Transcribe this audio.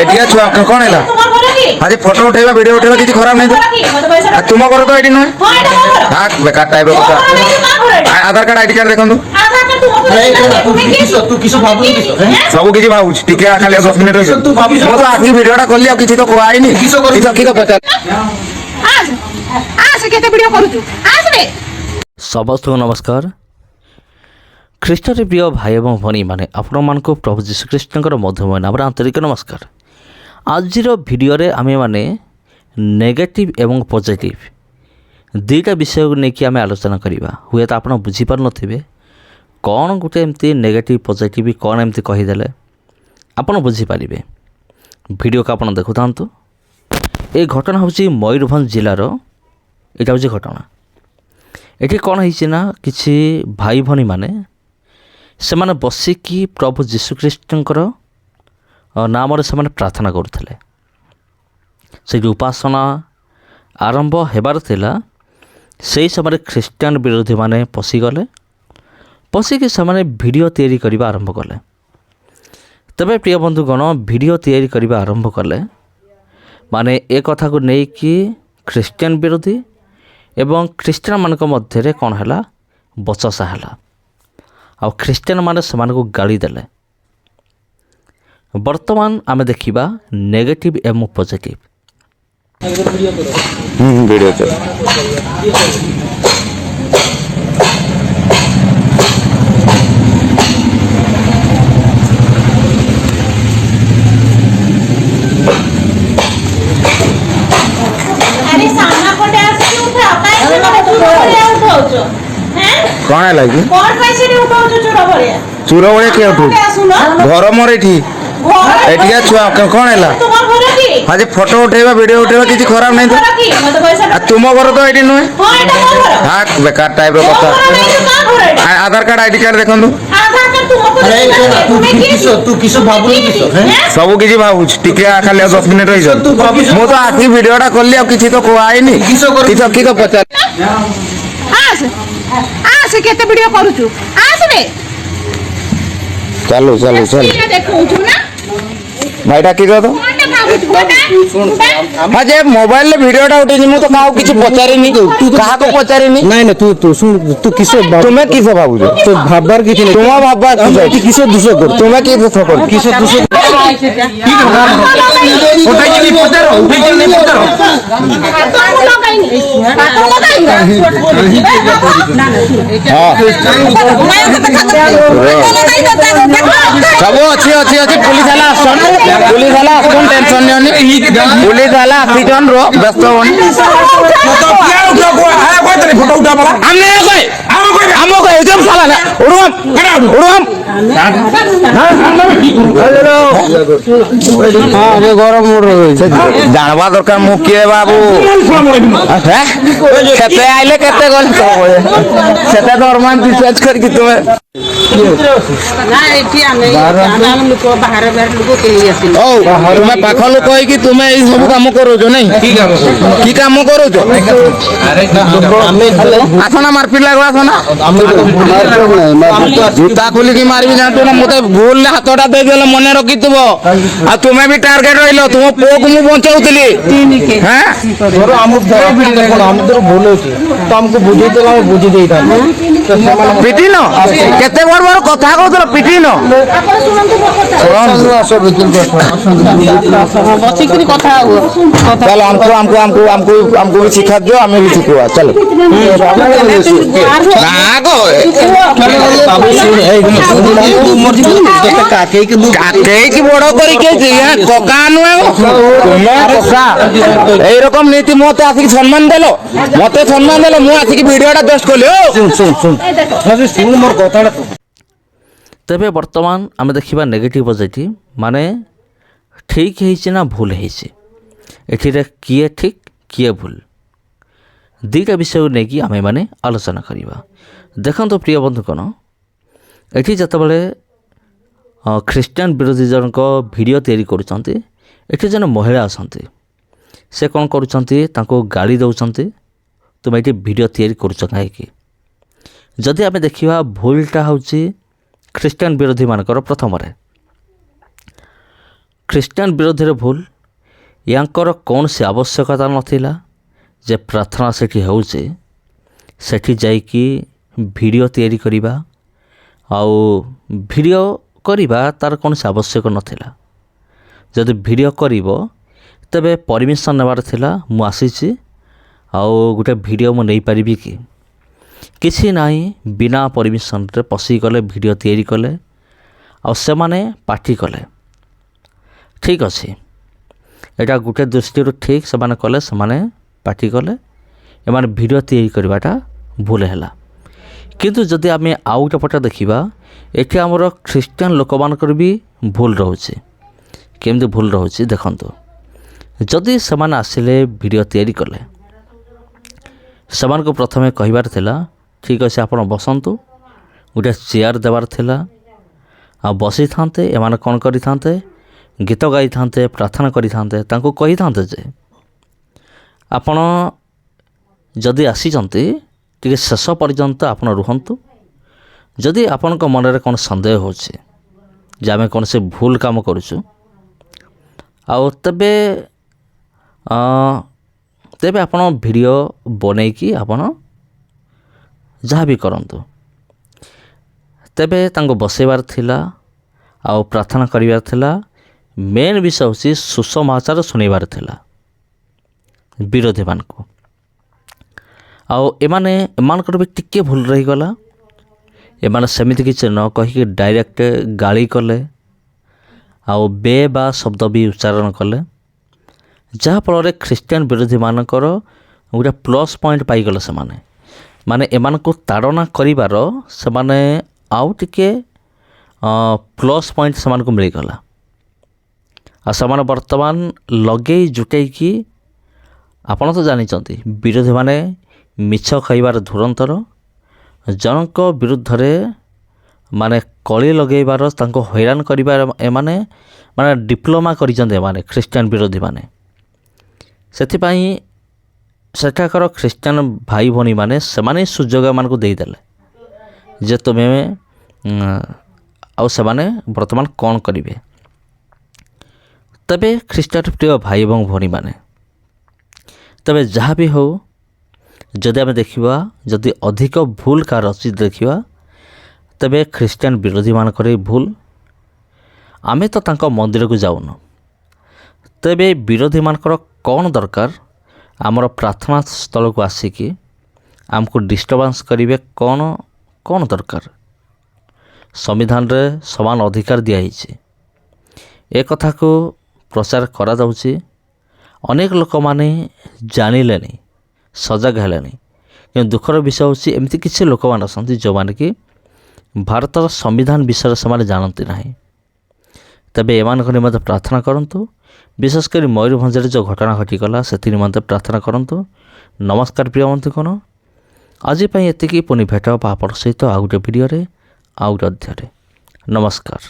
एटिया छुआ कौन है आज फोटो उठेगा वीडियो उठेगा किसी खराब नहीं तो तुम घर तो एटी नुहे हाँ बेकार टाइप कथा आधार कार्ड आईडी कार्ड देखो सब किसी भावुँ टिके खाली 10 मिनिट रही मो तो आखिर वीडियोटा कली आ किसी तो कहनी कि तो पचार समस्त नमस्कार ख्रीष्टर प्रिय भाई और भनी मैंने आपण प्रभु जीशुख्रीष्टर मधुमय नाम आंतरिक नमस्कार। आज भिडियो आमे माने नेगेटिव एवं पॉजिटिव दुईटा विषय को लेकिन आम आलोचना करवा हुए तो आप बुझीपार नथिबे कौन गोटे एमती नेगेटिव पॉजिटिव कौन एमती कहीदेले आपन बुझीपारे वीडियो को आपन देखु थांतु। ये घटना हूँ मयूरभंज जिलार यहाँ हूँ घटना ये कौन है किसी भाई भनी माने से माने बसिकी प्रभु जीशुख्रीष्टर नाम से प्रार्थना करुले से उपासना आरंभ हेबार थिला से समय ख्रीष्टियान विरोधी माने पशिगले पशिकी से वीडियो तैयारी करने आरंभ कले। तबे प्रिय बंधुगण वीडियो तैयारी करने आरंभ कले माने ए कथा को नहीं कि ख्रीष्टियान विरोधी एवं ख्रीष्टियान मानक मध्य कौन है बचसा है आ ख्रीष्टियान माने समान को गाली देले। वर्तमान आमे देखिबा नेगेटिव एवं पॉजिटिव वीडियो चल कौन है लगी चूर भाया किए उठू घर मोर एटिया छुआ कौन है आज फोटो उठेगा वीडियो उठेगा किसी खराब नहीं तो तुम घर तो एटी नुहे हाँ बेकार टाइप कथा आधार कार्ड आईडी कार्ड देखो सब किसी भावुँ टिके खाली 10 मिनिट रही मो तो आखिर वीडियोटा कली आ किसी तो कहनी कि तो पचार केते वीडियो करूछु आसबे चलो चलो चलो देखौछु ना भाईटा की तो हाँ जे मोबाइल वीडियोटा उठे मु तो काहा किसी पचारिनी तू काहा को पचारिनी नहीं नहीं तू सुन तू किसे तुम्हें किसे भाबुज तो भाबर किसे नहीं तुम भाबा किसे दूसरे कर तुम्हें किसे थको किसे दूसरे उठे कि पचारो उठे कि नहीं पचारो सब अच्छी अच्छी अच्छी पुलिस वाला पुलिस वाला टेंशन नहीं पुलिस वाला आसीचन रो व्यस्त होनी फोटो उठा पड़ा हमने हमको एकदम साला ना उड़म उड़म हाँ अबे गरम मोड़ जानवा दरकार मु किए बाबू केते आइले केते गल सेते दरमान रिसर्च कर कि तुम्हें ना एठी आमे आनाम लोक बाहर बाहर लोक केली आसी ओ तुम्हें पाख लोक है कि तुम्हें ई सब काम करो जो नहीं की काम करो जो आसना मारपीट लागवा आसना जूता खोली की मारबी जानतो ना मते भूल हाथटा दे देले मने रखी तुबो आ तुम्हें भी टारगेट रहिलो तुम पो को मु बंचाउतली हैं तोर हम तो भूल होची तो हमको बुझे तो हम बुझी देता पिटी न केते बार बार कथा कहतलो पिटी न आपण सुनंतु आसो बिल्कुल बसी करी कथा हुआ चलो हमको भी सिखा दो हमें भी सिखवा चलो ना गो काके की बड़ करी के जिया कोका नुए तुम्हें कोका एई रकम नीति मते आसी सम्मान देलो मु आसी वीडियोटा जस्ट कलियो सुन मोर कथाटा तेबे वर्तमान आम देखा नेगेटिव पॉजिटिव माने ठीक है ना भूल है एठिरे किए ठीक किए भूल दुईटा विषय को लेकिन आमे माने आलोचना करवा। देखो प्रिय बंधुगण एठी जतबले ख्रीष्टियान विरोधी जनक वीडियो तैयारी करुचंती एठी जन महिला आसंती से कौन करुचंती तांको गाली दउचंती तुम ये वीडियो तैयारी करुच कहीं जदि आम देखा भूलटा हूँ ख्रीष्टियान विरोधी मानकर प्रथम ଖ୍ରୀଷ୍ଟିଆନ ବିରୋଧରେ ଭୁଲ, ୟାଙ୍କର କୌଣସି ଆବଶ୍ୟକତା ନଥିଲା ଯେ ପ୍ରାର୍ଥନା ସେଠି ହେଉଛି ସେଠି ଯାଇକି ଭିଡ଼ିଓ ତିଆରି କରିବା, ଆଉ ଭିଡ଼ିଓ କରିବା ତା'ର କୌଣସି ଆବଶ୍ୟକ ନଥିଲା। ଯଦି ଭିଡ଼ିଓ କରିବ ତେବେ ପରମିସନ୍ ନେବାର ଥିଲା, ମୁଁ ଆସିଛି ଆଉ ଗୋଟେ ଭିଡ଼ିଓ ମୁଁ ନେଇପାରିବି କି? କିଛି ନାହିଁ, ବିନା ପରମିସନ୍ରେ ପଶିଗଲେ, ଭିଡ଼ିଓ ତିଆରି କଲେ, ଆଉ ସେମାନେ ପାର୍ଟି କଲେ। ଠିକ୍ ଅଛି, ଏଇଟା ଗୋଟେ ଦୃଷ୍ଟିରୁ ଠିକ୍, ସେମାନେ କଲେ, ସେମାନେ ପାର୍ଟି କଲେ, ଏମାନେ ଭିଡ଼ିଓ ତିଆରି କରିବାଟା ଭୁଲ ହେଲା। କିନ୍ତୁ ଯଦି ଆମେ ଆଉ ଗୋଟେ ପଟେ ଦେଖିବା, ଏଠି ଆମର ଖ୍ରୀଷ୍ଟିଆନ ଲୋକମାନଙ୍କର ବି ଭୁଲ ରହୁଛି। କେମିତି ଭୁଲ ରହୁଛି ଦେଖନ୍ତୁ। ଯଦି ସେମାନେ ଆସିଲେ ଭିଡ଼ିଓ ତିଆରି କଲେ, ସେମାନଙ୍କୁ ପ୍ରଥମେ କହିବାର ଥିଲା ଠିକ୍ ଅଛି ଆପଣ ବସନ୍ତୁ, ଗୋଟେ ଚେୟାର ଦେବାର ଥିଲା, ଆଉ ବସିଥାନ୍ତେ, ଏମାନେ କ'ଣ କରିଥାନ୍ତେ, ଗୀତ ଗାଇଥାନ୍ତେ, ପ୍ରାର୍ଥନା କରିଥାନ୍ତେ, ତାଙ୍କୁ କହିଥାନ୍ତେ ଯେ ଆପଣ ଯଦି ଆସିଛନ୍ତି ଟିକେ ଶେଷ ପର୍ଯ୍ୟନ୍ତ ଆପଣ ରୁହନ୍ତୁ। ଯଦି ଆପଣଙ୍କ ମନରେ କ'ଣ ସନ୍ଦେହ ହେଉଛି ଯେ ଆମେ କୌଣସି ଭୁଲ କାମ କରୁଛୁ, ଆଉ ତେବେ ଆପଣ ଭିଡ଼ିଓ ବନେଇକି ଆପଣ ଯାହା ବି କରନ୍ତୁ। ତେବେ ତାଙ୍କୁ ବସାଇବାର ଥିଲା ଆଉ ପ୍ରାର୍ଥନା କରିବାର ଥିଲା। ମେନ୍ ବିଷୟ ହେଉଛି ସୁସମାଚାର ଶୁଣାଇବାର ଥିଲା ବିରୋଧୀମାନଙ୍କୁ। ଆଉ ଏମାନଙ୍କର ବି ଟିକିଏ ଭୁଲ ରହିଗଲା। ଏମାନେ ସେମିତି କିଛି ନ କହିକି ଡାଇରେକ୍ଟ ଗାଳି କଲେ, ଆଉ ବେ ବା ଶବ୍ଦ ବି ଉଚ୍ଚାରଣ କଲେ, ଯାହାଫଳରେ ଖ୍ରୀଷ୍ଟିଆନ ବିରୋଧୀମାନଙ୍କର ଗୋଟେ ପ୍ଲସ୍ ପଏଣ୍ଟ ପାଇଗଲେ। ସେମାନେ ଏମାନଙ୍କୁ ତାଡ଼ନା କରିବାର ସେମାନେ ଆଉ ଟିକେ ପ୍ଲସ୍ ପଏଣ୍ଟ ସେମାନଙ୍କୁ ମିଳିଗଲା। ଆଉ ସେମାନେ ବର୍ତ୍ତମାନ ଲଗେଇ ଜୁଟେଇକି, ଆପଣ ତ ଜାଣିଛନ୍ତି ବିରୋଧୀମାନେ ମିଛ ଖାଇବାର ଧୁରନ୍ଧର, ଜଣଙ୍କ ବିରୁଦ୍ଧରେ କଳି ଲଗାଇବାର, ତାଙ୍କୁ ହଇରାଣ କରିବାର ଏମାନେ ଡିପ୍ଲୋମା କରିଛନ୍ତି ଏମାନେ ଖ୍ରୀଷ୍ଟିଆନ ବିରୋଧୀମାନେ। ସେଥିପାଇଁ ସେଠାକାର ଖ୍ରୀଷ୍ଟିଆନ ଭାଇ ଭଉଣୀମାନେ ସେମାନେ ସୁଯୋଗ ଏମାନଙ୍କୁ ଦେଇଦେଲେ ଯେ ତୁମେ ଆଉ ସେମାନେ ବର୍ତ୍ତମାନ କ'ଣ କରିବେ। ତେବେ ଖ୍ରୀଷ୍ଟିଆନ ପ୍ରିୟ ଭାଇ ଏବଂ ଭଉଣୀମାନେ, ତେବେ ଯାହା ବି ହେଉ, ଯଦି ଆମେ ଦେଖିବା, ଯଦି ଅଧିକ ଭୁଲ କାହାର ଅଛି ଦେଖିବା, ତେବେ ଖ୍ରୀଷ୍ଟିଆନ ବିରୋଧୀମାନଙ୍କର ଭୁଲ। ଆମେ ତ ତାଙ୍କ ମନ୍ଦିରକୁ ଯାଉନୁ, ତେବେ ବିରୋଧୀମାନଙ୍କର କ'ଣ ଦରକାର ଆମର ପ୍ରାର୍ଥନା ସ୍ଥଳକୁ ଆସିକି ଆମକୁ ଡିଷ୍ଟର୍ବାନ୍ସ କରିବେ? କ'ଣ ଦରକାର? ସମ୍ବିଧାନରେ ସମାନ ଅଧିକାର ଦିଆହେଇଛି, ଏ କଥାକୁ ପ୍ରଚାର କରାଯାଉଛି। ଅନେକ ଲୋକମାନେ ଜାଣିଲେନି, ସଜାଗ ହେଲେନି। କିନ୍ତୁ ଦୁଃଖର ବିଷୟ ହେଉଛି ଏମିତି କିଛି ଲୋକମାନେ ଅଛନ୍ତି ଯେଉଁମାନେ କି ଭାରତର ସମ୍ବିଧାନ ବିଷୟରେ ସେମାନେ ଜାଣନ୍ତି ନାହିଁ। ତେବେ ଏମାନଙ୍କ ନିମନ୍ତେ ପ୍ରାର୍ଥନା କରନ୍ତୁ। ବିଶେଷ କରି ମୟୂରଭଞ୍ଜରେ ଯେଉଁ ଘଟଣା ଘଟିଗଲା ସେଥି ନିମନ୍ତେ ପ୍ରାର୍ଥନା କରନ୍ତୁ। ନମସ୍କାର ପ୍ରିୟ ବନ୍ଧୁଗଣ, ଆଜି ପାଇଁ ଏତିକି। ପୁଣି ଭେଟ ହେବା ଆପଣଙ୍କ ସହିତ ଆଉ ଗୋଟେ ଭିଡ଼ିଓରେ, ଆଉ ଗୋଟେ ଅଧ୍ୟାୟରେ। ନମସ୍କାର।